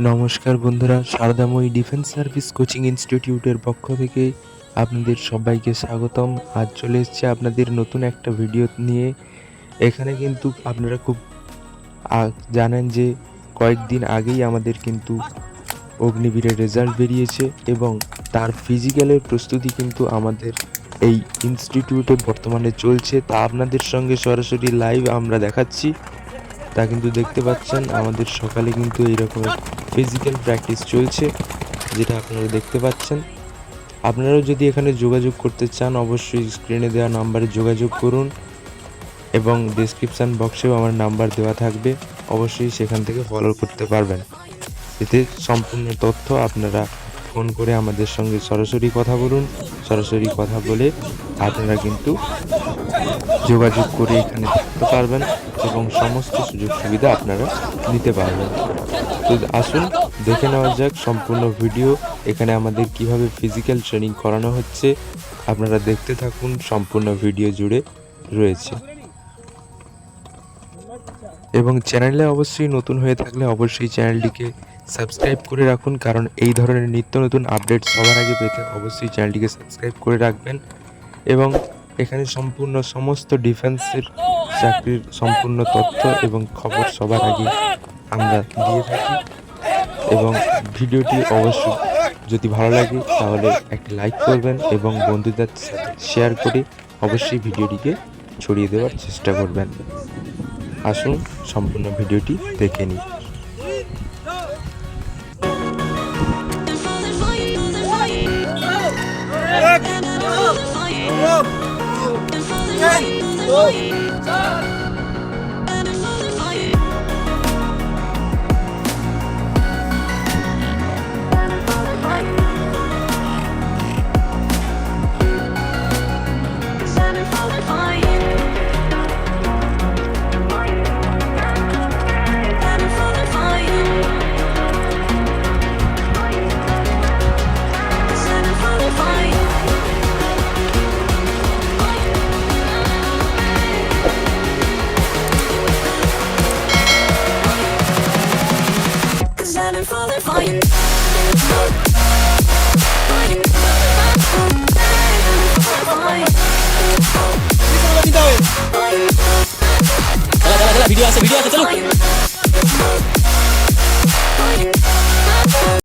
নমস্কার বন্ধুরা, Saradamayi defence service coaching ইনস্টিটিউটের পক্ষ থেকে আপনাদের সবাইকে স্বাগতম। আজ চলে এসেছে আপনাদের নতুন একটা ভিডিও নিয়ে। এখানে কিন্তু আপনারা খুব জানেন যে কয়েকদিন আগেই আমাদের কিন্তু অগ্নিবীরের রেজাল্ট বেরিয়েছে এবং তার ফিজিক্যালের প্রস্তুতি কিন্তু আমাদের এই ইনস্টিটিউটে বর্তমানে চলছে। তা আপনাদের সঙ্গে সরাসরি লাইভ আমরা দেখাচ্ছি। তা কিন্তু দেখতে পাচ্ছেন আমাদের সকালে কিন্তু এইরকম ফিজিক্যাল প্র্যাকটিস চলছে, যেটা আপনারা দেখতে পাচ্ছেন। আপনারাও যদি এখানে যোগাযোগ করতে চান অবশ্যই স্ক্রিনে দেওয়া নাম্বারে যোগাযোগ করুন এবং ডেসক্রিপশান বক্সেও আমার নাম্বার দেওয়া থাকবে, অবশ্যই সেখান থেকে ফলো করতে পারবেন। এতে সম্পূর্ণ তথ্য আপনারা ফোন করে আমাদের সঙ্গে সরাসরি কথা বলুন। সরাসরি কথা বলে আপনারা কিন্তু যোগাযোগ করে এখানে থাকতে পারবেন এবং সমস্ত সুযোগ সুবিধা আপনারা নিতে পারবেন। তো আসুন দেখে নেওয়া যাক সম্পূর্ণ ভিডিও। এখানে আমাদের কিভাবে ফিজিক্যাল ট্রেনিং করানো হচ্ছে আপনারা দেখতে থাকুন, সম্পূর্ণ ভিডিও জুড়ে রয়েছে। এবং চ্যানেলে অবশ্যই নতুন হয়ে থাকলে অবশ্যই চ্যানেলটিকে সাবস্ক্রাইব করে রাখুন, কারণ এই ধরনের নিত্য নতুন আপডেট সবার আগে পেতে অবশ্যই চ্যানেলটিকে সাবস্ক্রাইব করে রাখবেন। এবং এখানে সম্পূর্ণ সমস্ত ডিফেন্সের চাকরির সম্পূর্ণ তথ্য এবং খবর সবার আগে আমরা দিয়ে থাকি। এবং ভিডিওটি অবশ্যই যদি ভালো লাগে তাহলে একটা লাইক করবেন এবং বন্ধুদের সাথে শেয়ার করে অবশ্যই ভিডিওটিকে ছড়িয়ে দেওয়ার চেষ্টা করবেন। আসুন সম্পূর্ণ ভিডিওটি দেখে নিই। वीडियो से चलो।